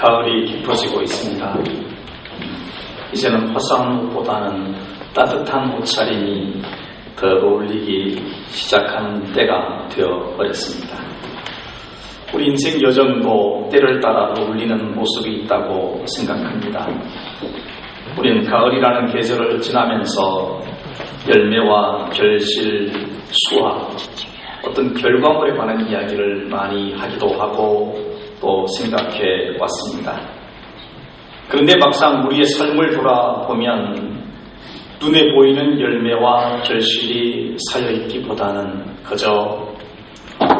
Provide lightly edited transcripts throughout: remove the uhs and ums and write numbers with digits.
가을이 깊어지고 있습니다. 이제는 화사한 옷보다는 따뜻한 옷차림이 더 어울리기 시작하는 때가 되어버렸습니다. 우리 인생 여정도 때를 따라 어울리는 모습이 있다고 생각합니다. 우리는 가을이라는 계절을 지나면서 열매와 결실, 수확, 어떤 결과물에 관한 이야기를 많이 하기도 하고 또 생각해 왔습니다. 그런데 막상 우리의 삶을 돌아보면 눈에 보이는 열매와 결실이 쌓여있기보다는 그저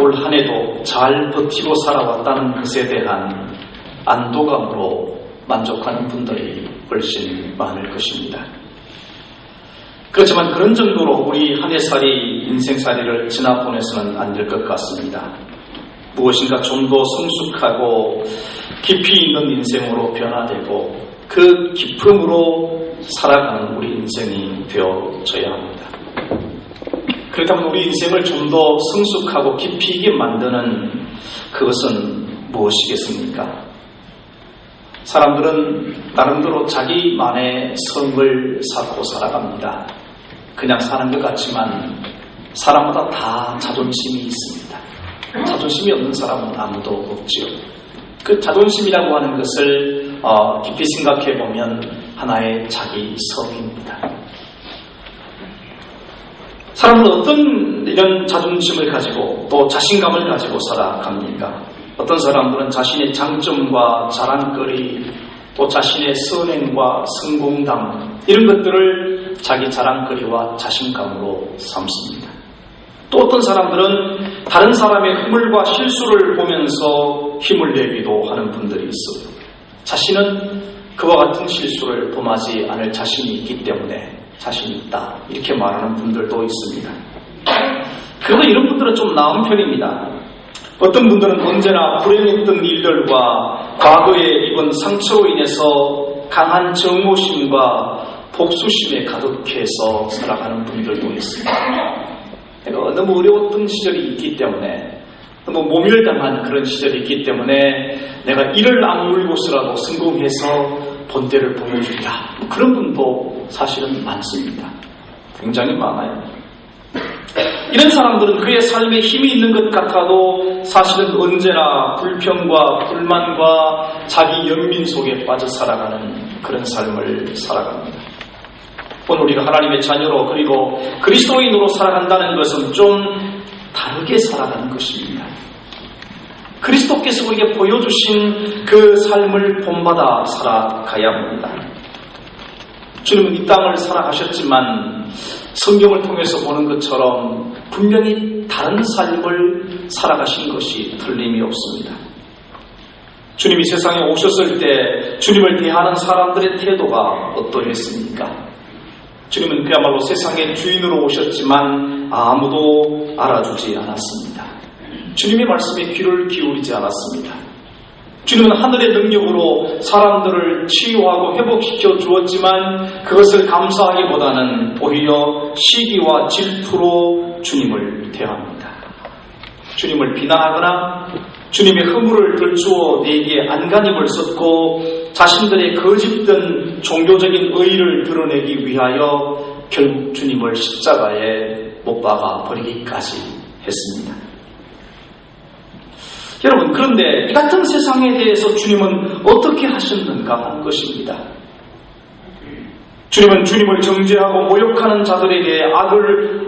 올 한 해도 잘 버티고 살아왔다는 것에 대한 안도감으로 만족하는 분들이 훨씬 많을 것입니다. 그렇지만 그런 정도로 우리 한 해살이 인생살이를 지나보내서는 안 될 것 같습니다. 무엇인가 좀 더 성숙하고 깊이 있는 인생으로 변화되고 그 깊음으로 살아가는 우리 인생이 되어져야 합니다. 그렇다면 우리 인생을 좀 더 성숙하고 깊이 있게 만드는 그것은 무엇이겠습니까? 사람들은 나름대로 자기만의 성을 쌓고 살아갑니다. 그냥 사는 것 같지만 사람마다 다 자존심이 있습니다. 자존심이 없는 사람은 아무도 없지요. 그 자존심이라고 하는 것을 깊이 생각해 보면 하나의 자기 성입니다. 사람은 어떤 이런 자존심을 가지고 또 자신감을 가지고 살아갑니까? 어떤 사람들은 자신의 장점과 자랑거리 또 자신의 선행과 성공담 이런 것들을 자기 자랑거리와 자신감으로 삼습니다. 또 어떤 사람들은 다른 사람의 허물과 실수를 보면서 힘을 내기도 하는 분들이 있어요. 자신은 그와 같은 실수를 범하지 않을 자신이 있기 때문에 자신이 있다 이렇게 말하는 분들도 있습니다. 그런데 이런 분들은 좀 나은 편입니다. 어떤 분들은 언제나 불행했던 일들과 과거에 입은 상처로 인해서 강한 정오심과 복수심에 가득해서 살아가는 분들도 있습니다. 내가 너무 어려웠던 시절이 있기 때문에 너무 모멸당한 그런 시절이 있기 때문에 내가 이를 악물고서라도 성공해서 본때를 보여주리라. 그런 분도 사실은 많습니다. 굉장히 많아요. 이런 사람들은 그의 삶에 힘이 있는 것 같아도 사실은 언제나 불평과 불만과 자기 연민 속에 빠져 살아가는 그런 삶을 살아갑니다. 오늘 우리가 하나님의 자녀로 그리고 그리스도인으로 살아간다는 것은 좀 다르게 살아가는 것입니다. 그리스도께서 우리에게 보여주신 그 삶을 본받아 살아가야 합니다. 주님은 이 땅을 살아가셨지만 성경을 통해서 보는 것처럼 분명히 다른 삶을 살아가신 것이 틀림이 없습니다. 주님이 세상에 오셨을 때 주님을 대하는 사람들의 태도가 어떠했습니까? 주님은 그야말로 세상의 주인으로 오셨지만 아무도 알아주지 않았습니다. 주님의 말씀에 귀를 기울이지 않았습니다. 주님은 하늘의 능력으로 사람들을 치유하고 회복시켜 주었지만 그것을 감사하기보다는 오히려 시기와 질투로 주님을 대합니다. 주님을 비난하거나 주님의 허물을 들추어 내게 안간힘을 썼고 자신들의 거짓된 종교적인 의의를 드러내기 위하여 결국 주님을 십자가에 못 박아 버리기까지 했습니다. 여러분, 그런데 이 같은 세상에 대해서 주님은 어떻게 하셨는가 하는 것입니다. 주님은 주님을 정죄하고 모욕하는 자들에 대해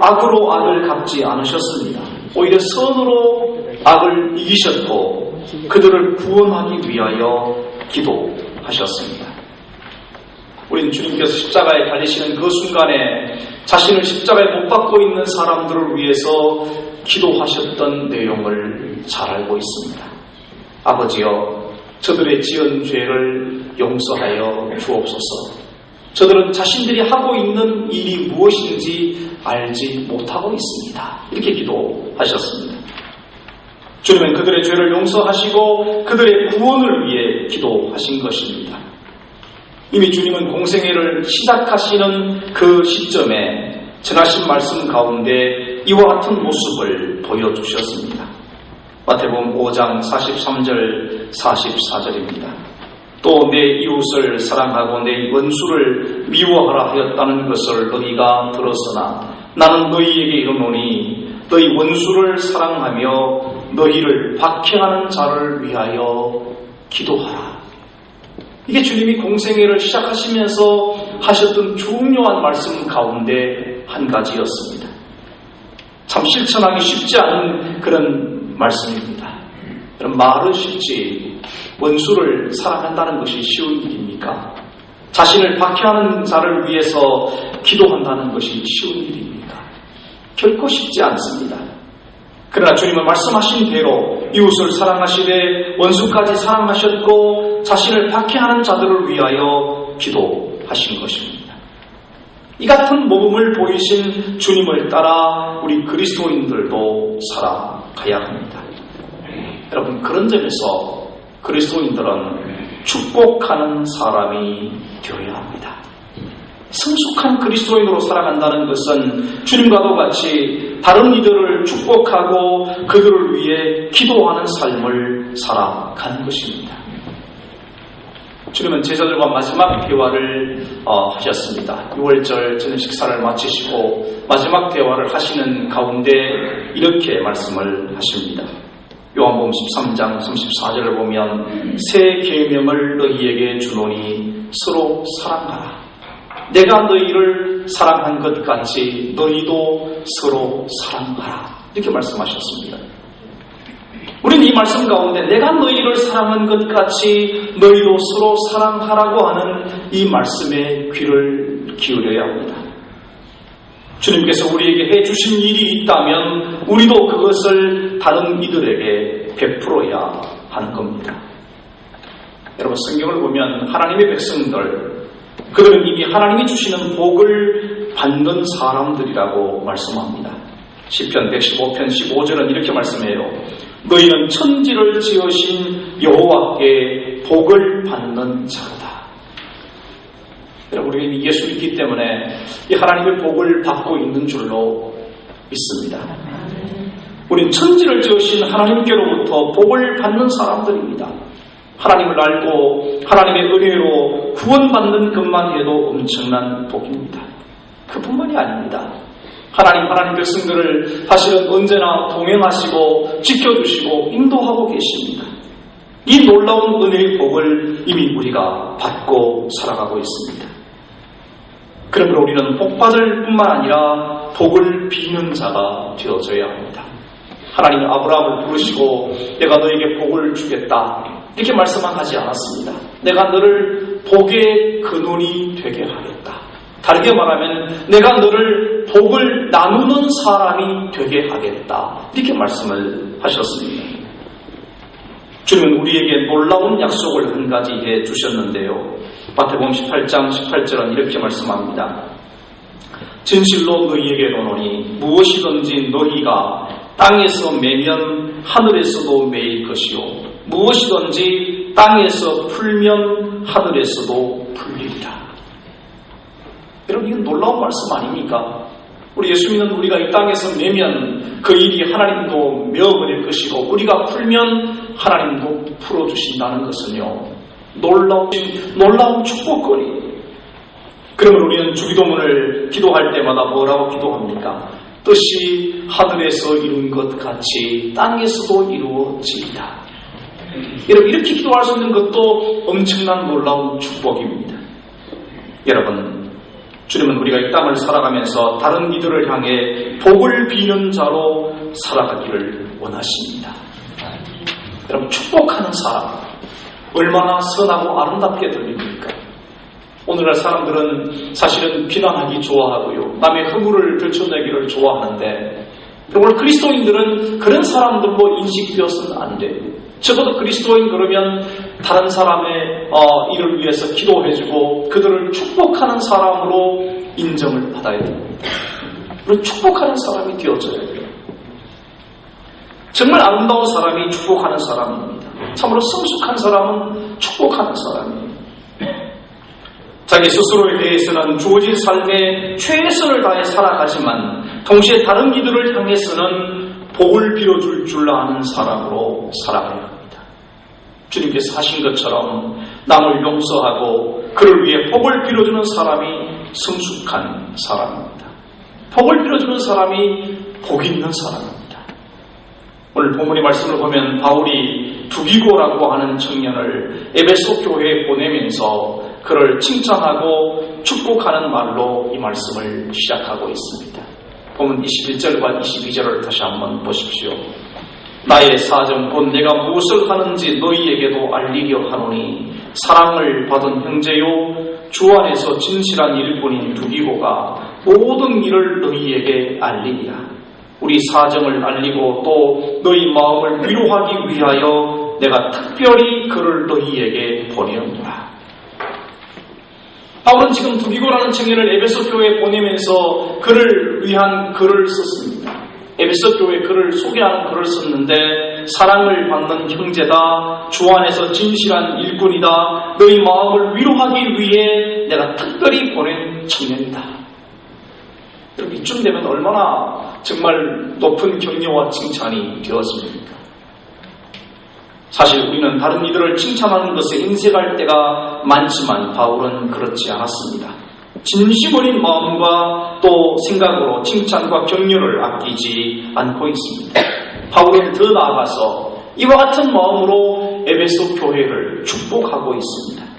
악으로 악을 갚지 않으셨습니다. 오히려 선으로 악을 이기셨고 그들을 구원하기 위하여 기도하셨습니다. 우리는 주님께서 십자가에 달리시는 그 순간에 자신을 십자가에 못 박고 있는 사람들을 위해서 기도하셨던 내용을 잘 알고 있습니다. 아버지여, 저들의 지은 죄를 용서하여 주옵소서. 저들은 자신들이 하고 있는 일이 무엇인지 알지 못하고 있습니다. 이렇게 기도하셨습니다. 주님은 그들의 죄를 용서하시고 그들의 구원을 위해 기도하신 것입니다. 이미 주님은 공생애를 시작하시는 그 시점에 전하신 말씀 가운데 이와 같은 모습을 보여주셨습니다. 마태복음 5장 43절 44절입니다. 또 내 이웃을 사랑하고 내 원수를 미워하라 하였다는 것을 너희가 들었으나 나는 너희에게 이르노니 너희 원수를 사랑하며 너희를 박해하는 자를 위하여 기도하라. 이게 주님이 공생애를 시작하시면서 하셨던 중요한 말씀 가운데 한 가지였습니다. 참 실천하기 쉽지 않은 그런 말씀입니다. 말은 쉽지 원수를 사랑한다는 것이 쉬운 일입니까? 자신을 박해하는 자를 위해서 기도한다는 것이 쉬운 일입니까? 결코 쉽지 않습니다. 그러나 주님은 말씀하신 대로 이웃을 사랑하시되 원수까지 사랑하셨고 자신을 박해하는 자들을 위하여 기도하신 것입니다. 이 같은 모범을 보이신 주님을 따라 우리 그리스도인들도 살아가야 합니다. 여러분, 그런 점에서 그리스도인들은 축복하는 사람이 되어야 합니다. 성숙한 그리스도인으로 살아간다는 것은 주님과도 같이 다른 이들을 축복하고 그들을 위해 기도하는 삶을 살아가는 것입니다. 주님은 제자들과 마지막 대화를 하셨습니다. 6월절 저녁 식사를 마치시고 마지막 대화를 하시는 가운데 이렇게 말씀을 하십니다. 요한복음 13장 34절을 보면 새 계명을 너희에게 주노니 서로 사랑하라. 내가 너희를 사랑한 것 같이 너희도 서로 사랑하라. 이렇게 말씀하셨습니다. 우리는 이 말씀 가운데 내가 너희를 사랑한 것 같이 너희도 서로 사랑하라고 하는 이 말씀에 귀를 기울여야 합니다. 주님께서 우리에게 해주신 일이 있다면 우리도 그것을 다른 이들에게 베풀어야 하는 겁니다. 여러분, 성경을 보면 하나님의 백성들, 그들은 이미 하나님이 주시는 복을 받는 사람들이라고 말씀합니다. 시편 115편 15절은 이렇게 말씀해요. 너희는 천지를 지으신 여호와께 복을 받는 자로다. 여러분, 우리가 이미 예수 믿기 때문에 이 하나님의 복을 받고 있는 줄로 믿습니다. 우린 천지를 지으신 하나님께로부터 복을 받는 사람들입니다. 하나님을 알고 하나님의 은혜로 구원받는 것만 해도 엄청난 복입니다. 그뿐만이 아닙니다. 하나님 백성들을 사실은 언제나 동행하시고 지켜주시고 인도하고 계십니다. 이 놀라운 은혜의 복을 이미 우리가 받고 살아가고 있습니다. 그러므로 우리는 복받을 뿐만 아니라 복을 비는 자가 되어져야 합니다. 하나님은 아브라함을 부르시고 내가 너에게 복을 주겠다 이렇게 말씀만 하지 않았습니다. 내가 너를 복의 근원이 되게 하겠다. 다르게 말하면 내가 너를 복을 나누는 사람이 되게 하겠다 이렇게 말씀을 하셨습니다. 주님은 우리에게 놀라운 약속을 한 가지 해 주셨는데요. 마태복음 18장 18절은 이렇게 말씀합니다. 진실로 너희에게 이르노니 무엇이든지 너희가 땅에서 매면 하늘에서도 매일 것이요 무엇이든지 땅에서 풀면 하늘에서도 풀리리라. 여러분, 이건 놀라운 말씀 아닙니까? 우리 예수 믿는 우리가 이 땅에서 매면 그 일이 하나님도 메어버릴 것이고 우리가 풀면 하나님도 풀어주신다는 것은요 놀라운 축복거리예요. 그러면 우리는 주기도문을 기도할 때마다 뭐라고 기도합니까? 뜻이 하늘에서 이룬 것 같이 땅에서도 이루어지리라. 여러분, 이렇게 기도할 수 있는 것도 엄청난 놀라운 축복입니다. 여러분, 주님은 우리가 이 땅을 살아가면서 다른 이들을 향해 복을 비는 자로 살아가기를 원하십니다. 여러분, 축복하는 사람 얼마나 선하고 아름답게 들립니까? 오늘날 사람들은 사실은 비난하기 좋아하고요, 남의 허물을 들춰내기를 좋아하는데 오늘 그리스도인들은 그런 사람들로 인식되어서는 안 돼요. 적어도 그리스도인 그러면 다른 사람의 일을 위해서 기도해주고 그들을 축복하는 사람으로 인정을 받아야 됩니다. 그리고 축복하는 사람이 되어져야 돼요. 정말 아름다운 사람이 축복하는 사람입니다. 참으로 성숙한 사람은 축복하는 사람이에요. 자기 스스로에 대해서는 주어진 삶에 최선을 다해 살아가지만 동시에 다른 이들을 향해서는 복을 빌어줄 줄 아는 사람으로 살아가야 합니다. 주님께서 하신 것처럼 남을 용서하고 그를 위해 복을 빌어주는 사람이 성숙한 사람입니다. 복을 빌어주는 사람이 복 있는 사람입니다. 오늘 본문의 말씀을 보면 바울이 두기고라고 하는 청년을 에베소 교회에 보내면서 그를 칭찬하고 축복하는 말로 이 말씀을 시작하고 있습니다. 본문 21절과 22절을 다시 한번 보십시오. 나의 사정 곧 내가 무엇을 하는지 너희에게도 알리려 하노니 사랑을 받은 형제요 주 안에서 진실한 일꾼인 두기고가 모든 일을 너희에게 알리리라. 우리 사정을 알리고 또 너희 마음을 위로하기 위하여 내가 특별히 그를 너희에게 보내었노라. 바울은 지금 두기고라는 청년을 에베소 교회에 보내면서 그를 위한 글을 썼습니다. 에베소 교회 글을 소개하는 글을 썼는데 사랑을 받는 형제다, 주 안에서 진실한 일꾼이다, 너희 마음을 위로하기 위해 내가 특별히 보낸 청년이다. 여러분, 이쯤 되면 얼마나 정말 높은 격려와 칭찬이 되었습니까? 사실 우리는 다른 이들을 칭찬하는 것에 인색할 때가 많지만 바울은 그렇지 않았습니다. 진심 어린 마음과 또 생각으로 칭찬과 격려를 아끼지 않고 있습니다. 바울은 더 나아가서 이와 같은 마음으로 에베소 교회를 축복하고 있습니다.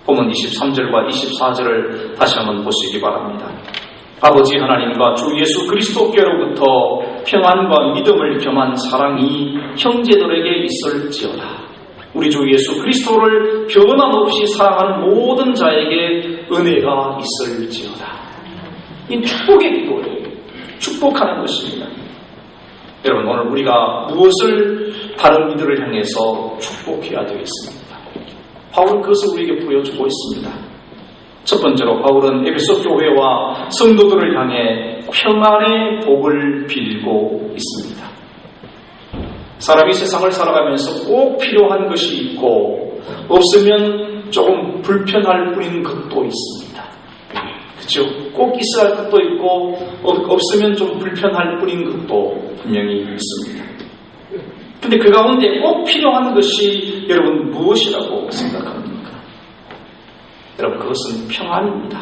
본문 23절과 24절을 다시 한번 보시기 바랍니다. 아버지 하나님과 주 예수 그리스도께로부터 평안과 믿음을 겸한 사랑이 형제들에게 있을지어다. 우리 주 예수 그리스도를 변함없이 사랑하는 모든 자에게 은혜가 있을지어다. 이 축복의 기도예요. 축복하는 것입니다. 여러분, 오늘 우리가 무엇을 다른 이들을 향해서 축복해야 되겠습니까? 바울은 그것을 우리에게 보여주고 있습니다. 첫 번째로 바울은 에베소 교회와 성도들을 향해 평안의 복을 빌고 있습니다. 사람이 세상을 살아가면서 꼭 필요한 것이 있고 없으면 조금 불편할 뿐인 것도 있습니다. 그렇죠? 꼭 있어야 할 것도 있고 없으면 좀 불편할 뿐인 것도 분명히 있습니다. 근데 그 가운데 꼭 필요한 것이 여러분 무엇이라고 생각합니까? 여러분, 그것은 평안입니다.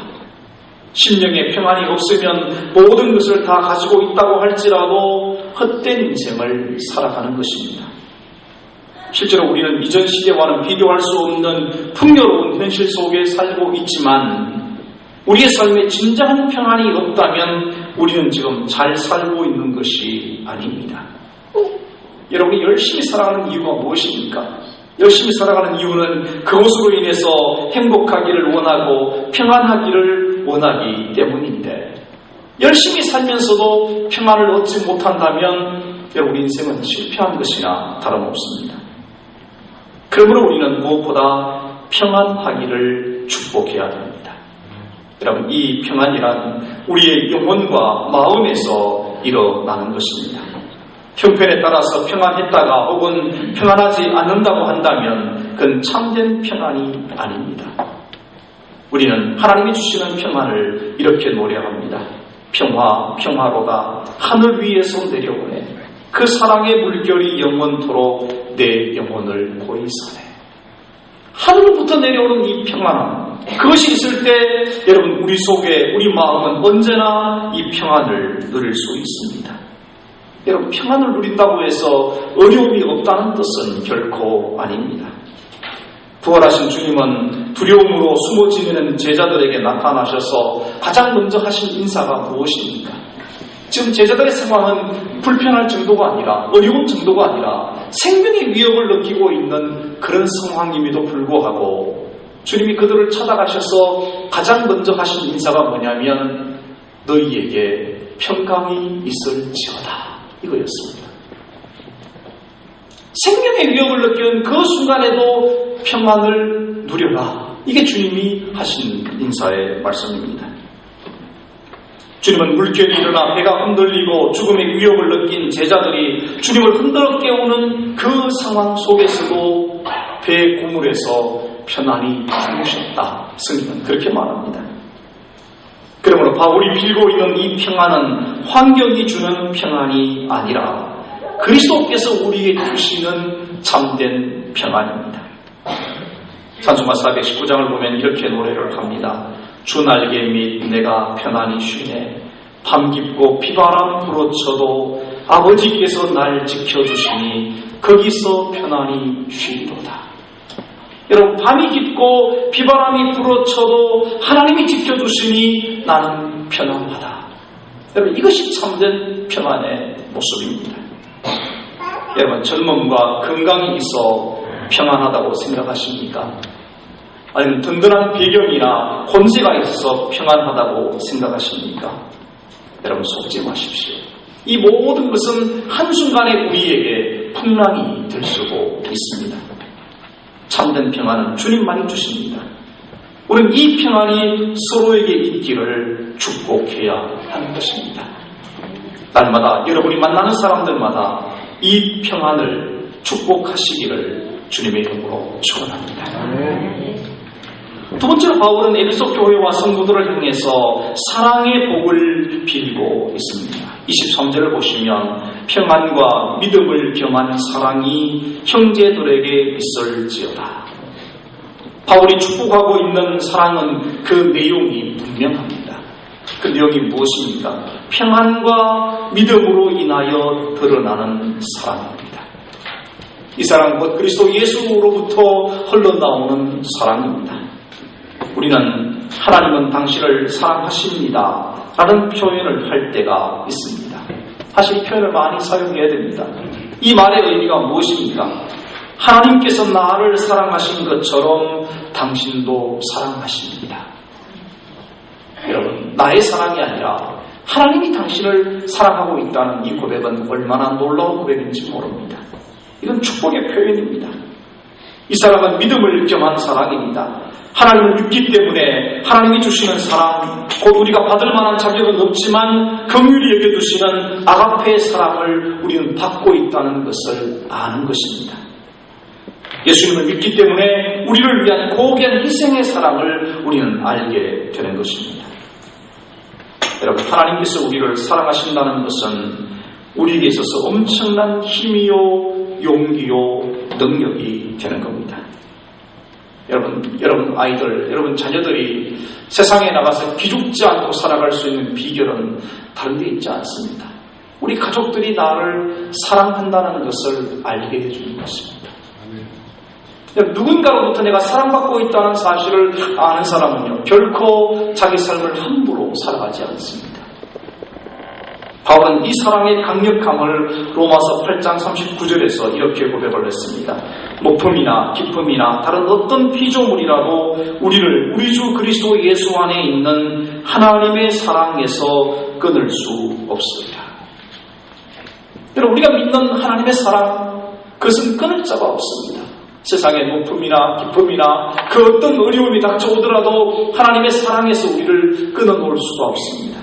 심령의 평안이 없으면 모든 것을 다 가지고 있다고 할지라도 헛된 인생을 살아가는 것입니다. 실제로 우리는 이전 시대와는 비교할 수 없는 풍요로운 현실 속에 살고 있지만 우리의 삶에 진정한 평안이 없다면 우리는 지금 잘 살고 있는 것이 아닙니다. 여러분이 열심히 살아가는 이유가 무엇입니까? 열심히 살아가는 이유는 그것으로 인해서 행복하기를 원하고 평안하기를 원하기 때문인데 열심히 살면서도 평안을 얻지 못한다면 여러분 인생은 실패한 것이나 다름없습니다. 그러므로 우리는 무엇보다 평안하기를 축복해야 됩니다. 여러분, 이 평안이란 우리의 영혼과 마음에서 일어나는 것입니다. 형편에 따라서 평안했다가 혹은 평안하지 않는다고 한다면 그건 참된 평안이 아닙니다. 우리는 하나님이 주시는 평안을 이렇게 노래합니다. 평화, 평화로다 하늘 위에서 내려오네. 그 사랑의 물결이 영원토록 내 영혼을 고이사네. 하늘로부터 내려오는 이 평안함, 그것이 있을 때 여러분 우리 속에 우리 마음은 언제나 이 평안을 누릴 수 있습니다. 여러분, 평안을 누린다고 해서 어려움이 없다는 뜻은 결코 아닙니다. 부활하신 주님은 두려움으로 숨어 지내는 제자들에게 나타나셔서 가장 먼저 하신 인사가 무엇입니까? 지금 제자들의 상황은 불편할 정도가 아니라 어려운 정도가 아니라 생명의 위협을 느끼고 있는 그런 상황임에도 불구하고 주님이 그들을 찾아가셔서 가장 먼저 하신 인사가 뭐냐면 너희에게 평강이 있을지어다 이거였습니다. 생명의 위협을 느끼는 그 순간에도 평안을 누려라. 이게 주님이 하신 인사의 말씀입니다. 주님은 물결이 일어나 배가 흔들리고 죽음의 위협을 느낀 제자들이 주님을 흔들어 깨우는 그 상황 속에서도 배 고물에서 편안히 주무셨다. 성경은 그렇게 말합니다. 그러므로 바울이 빌고 있는 이 평안은 환경이 주는 평안이 아니라 그리스도께서 우리에게 주시는 참된 평안입니다. 찬송가 419장을 보면 이렇게 노래를 합니다. 주 날개 밑 내가 편안히 쉬네. 밤 깊고 비바람 불어쳐도 아버지께서 날 지켜주시니 거기서 편안히 쉬리로다. 여러분, 밤이 깊고 비바람이 불어쳐도 하나님이 지켜주시니 나는 편안하다. 여러분, 이것이 참된 평안의 모습입니다. 여러분, 젊음과 건강이 있어 평안하다고 생각하십니까? 아니면 든든한 배경이나 권세가 있어서 평안하다고 생각하십니까? 여러분, 속지 마십시오. 이 모든 것은 한순간에 우리에게 풍랑이 될 수도 있습니다. 참된 평안은 주님만이 주십니다. 우리는 이 평안이 서로에게 있기를 축복해야 하는 것입니다. 날마다 여러분이 만나는 사람들마다 이 평안을 축복하시기를 주님의 이름으로 축원합니다. 두 번째로 바울은 에베소 교회와 성도들을 향해서 사랑의 복을 빌고 있습니다. 23절을 보시면 평안과 믿음을 겸한 사랑이 형제들에게 있을지어다. 바울이 축복하고 있는 사랑은 그 내용이 분명합니다. 그 내용이 무엇입니까? 평안과 믿음으로 인하여 드러나는 사랑입니다. 이 사랑은 곧 그리스도 예수로부터 흘러나오는 사랑입니다. 우리는 하나님은 당신을 사랑하십니다 라는 표현을 할 때가 있습니다. 사실 이 표현을 많이 사용해야 됩니다. 이 말의 의미가 무엇입니까? 하나님께서 나를 사랑하신 것처럼 당신도 사랑하십니다. 여러분, 나의 사랑이 아니라 하나님이 당신을 사랑하고 있다는 이 고백은 얼마나 놀라운 고백인지 모릅니다. 이건 축복의 표현입니다. 이 사랑은 믿음을 겸한 사랑입니다. 하나님을 믿기 때문에 하나님이 주시는 사랑, 곧 우리가 받을 만한 자격은 없지만 긍휼히 여겨주시는 아가페의 사랑을 우리는 받고 있다는 것을 아는 것입니다. 예수님을 믿기 때문에 우리를 위한 고귀한 희생의 사랑을 우리는 알게 되는 것입니다. 여러분, 하나님께서 우리를 사랑하신다는 것은 우리에게 있어서 엄청난 힘이요, 용기요, 능력이 되는 겁니다. 여러분 아이들, 여러분 자녀들이 세상에 나가서 기죽지 않고 살아갈 수 있는 비결은 다른 데 있지 않습니다. 우리 가족들이 나를 사랑한다는 것을 알게 해주는 것입니다. 누군가로부터 내가 사랑받고 있다는 사실을 아는 사람은요, 결코 자기 삶을 함부로 살아가지 않습니다. 바울은 이 사랑의 강력함을 로마서 8장 39절에서 이렇게 고백을 했습니다. 높음이나 깊음이나 다른 어떤 피조물이라도 우리를 우리 주 그리스도 예수 안에 있는 하나님의 사랑에서 끊을 수 없습니다. 여러분, 우리가 믿는 하나님의 사랑, 그것은 끊을 자가 없습니다. 세상의 높음이나 깊음이나 그 어떤 어려움이 닥쳐오더라도 하나님의 사랑에서 우리를 끊어놓을 수가 없습니다.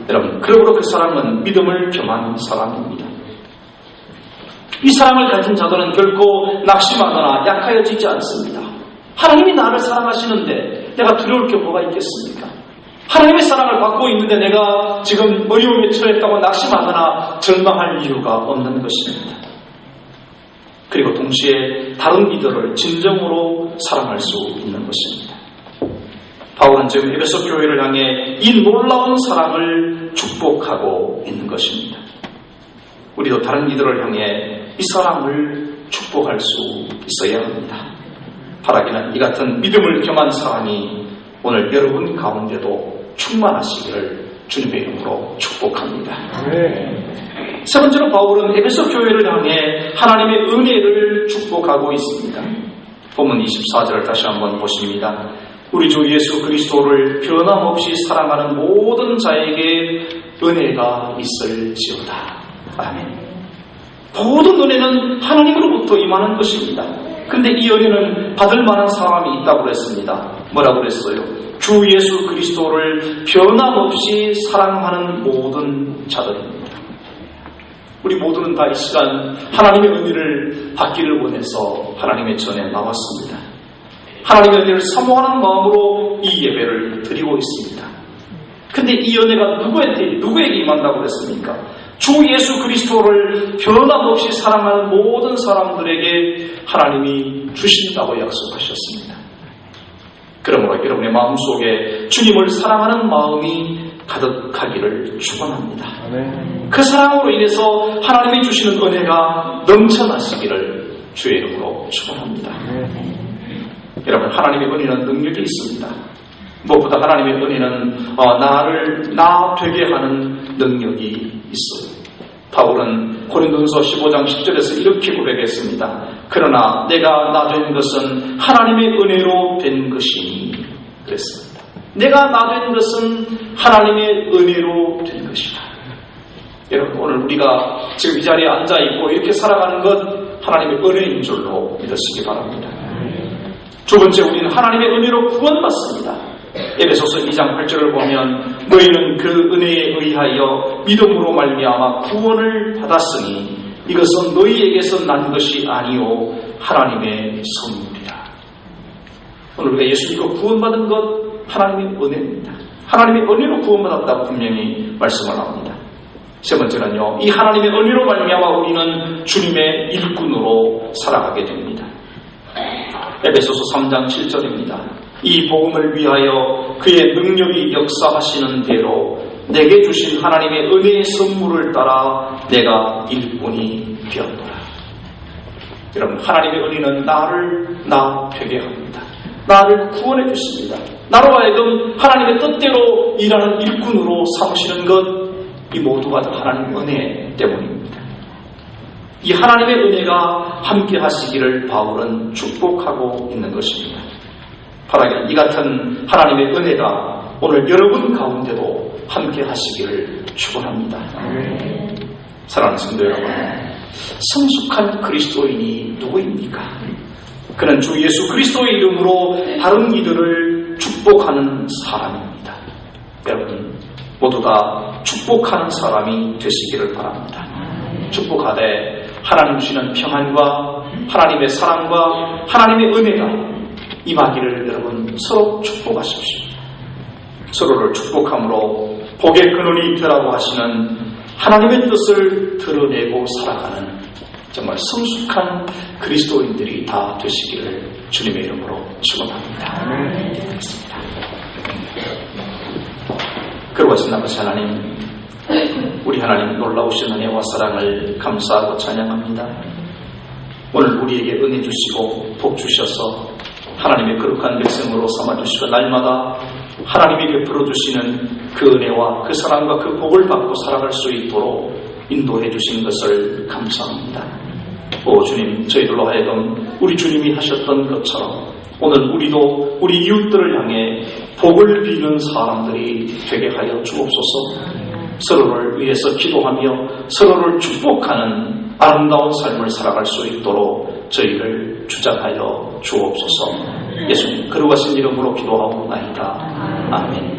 여러분, 그러므로 그 사랑은 믿음을 겸한 사랑입니다. 이 사랑을 가진 자들은 결코 낙심하거나 약하여지지 않습니다. 하나님이 나를 사랑하시는데 내가 두려울 게 뭐가 있겠습니까? 하나님의 사랑을 받고 있는데 내가 지금 어려움에 처했다고 낙심하거나 절망할 이유가 없는 것입니다. 그리고 동시에 다른 이들을 진정으로 사랑할 수 있는 것입니다. 바울은 지금 에베소 교회를 향해 이 놀라운 사랑을 축복하고 있는 것입니다. 우리도 다른 이들을 향해 이 사랑을 축복할 수 있어야 합니다. 바라기는 이 같은 믿음을 겸한 사랑이 오늘 여러분 가운데도 충만하시기를 주님의 이름으로 축복합니다. 세 번째로 바울은 에베소 교회를 향해 하나님의 은혜를 축복하고 있습니다. 본문 24절을 다시 한번 보십니다. 우리 주 예수 그리스도를 변함없이 사랑하는 모든 자에게 은혜가 있을지어다. 아멘. 모든 은혜는 하나님으로부터 임하는 것입니다. 근데 이 은혜는 받을 만한 사람이 있다고 그랬습니다. 뭐라고 그랬어요? 주 예수 그리스도를 변함없이 사랑하는 모든 자들입니다. 우리 모두는 다 이 시간 하나님의 은혜를 받기를 원해서 하나님의 전에 나왔습니다. 하나님의 은혜를 사모하는 마음으로 이 예배를 드리고 있습니다. 근데 이 은혜가 누구에게 임한다고 그랬습니까? 주 예수 그리스도를 변함없이 사랑하는 모든 사람들에게 하나님이 주신다고 약속하셨습니다. 그러므로 여러분의 마음속에 주님을 사랑하는 마음이 가득하기를 축원합니다. 그 사랑으로 인해서 하나님이 주시는 은혜가 넘쳐나시기를 주의 이름으로 축원합니다. 여러분, 하나님의 은혜는 능력이 있습니다. 무엇보다 하나님의 은혜는 나를 나 되게 하는 능력이 있어요. 바울은 고린도전서 15장 10절에서 이렇게 고백했습니다. 그러나 내가 나 된 것은 하나님의 은혜로 된 것이니 그랬습니다. 내가 나 된 것은 하나님의 은혜로 된 것이다. 여러분, 오늘 우리가 지금 이 자리에 앉아있고 이렇게 살아가는 것 하나님의 은혜인 줄로 믿으시기 바랍니다. 두 번째, 우리는 하나님의 은혜로 구원받습니다. 에베소서 2장 8절을 보면 너희는 그 은혜에 의하여 믿음으로 말미암아 구원을 받았으니 이것은 너희에게서 난 것이 아니요 하나님의 선물이라. 오늘 우리가 예수 믿고 구원받은 것 하나님의 은혜입니다. 하나님의 은혜로 구원받았다고 분명히 말씀을 합니다. 세 번째는요, 이 하나님의 은혜로 말미암아 우리는 주님의 일꾼으로 살아가게 됩니다. 에베소서 3장 7절입니다. 이 복음을 위하여 그의 능력이 역사하시는 대로 내게 주신 하나님의 은혜의 선물을 따라 내가 일꾼이 되었노라. 여러분, 하나님의 은혜는 나를 되게 합니다. 나를 구원해 주십니다. 나로 하여금 하나님의 뜻대로 일하는 일꾼으로 삼으시는 것, 이 모두가 다 하나님의 은혜 때문입니다. 이 하나님의 은혜가 함께 하시기를 바울은 축복하고 있는 것입니다. 바라기는 이 같은 하나님의 은혜가 오늘 여러분 가운데도 함께 하시기를 축원합니다. 사랑하는 성도 여러분, 성숙한 그리스도인이 누구입니까? 그는 주 예수 그리스도의 이름으로 다른 이들을 축복하는 사람입니다. 여러분 모두 다 축복하는 사람이 되시기를 바랍니다. 축복하되 하나님 주시는 평안과 하나님의 사랑과 하나님의 은혜가 임하기를 여러분 서로 축복하십시오. 서로를 축복함으로 복의 근원이 되라고 하시는 하나님의 뜻을 드러내고 살아가는 정말 성숙한 그리스도인들이 다 되시기를 주님의 이름으로 축원합니다. 기도하겠습니다. 그러하신 아버지 하나님, 우리 하나님 놀라우신 은혜와 사랑을 감사하고 찬양합니다. 오늘 우리에게 은혜 주시고 복 주셔서 하나님의 거룩한 백성으로 삼아주시고 날마다 하나님이 베풀어 주시는 그 은혜와 그 사랑과 그 복을 받고 살아갈 수 있도록 인도해 주신 것을 감사합니다. 오 주님, 저희들로 하여금 우리 주님이 하셨던 것처럼 오늘 우리도 우리 이웃들을 향해 복을 비는 사람들이 되게 하여 주옵소서. 서로를 위해서 기도하며 서로를 축복하는 아름다운 삶을 살아갈 수 있도록 저희를 주장하여 주옵소서. 예수님 거룩하신 이름으로 기도하옵나이다. 아멘.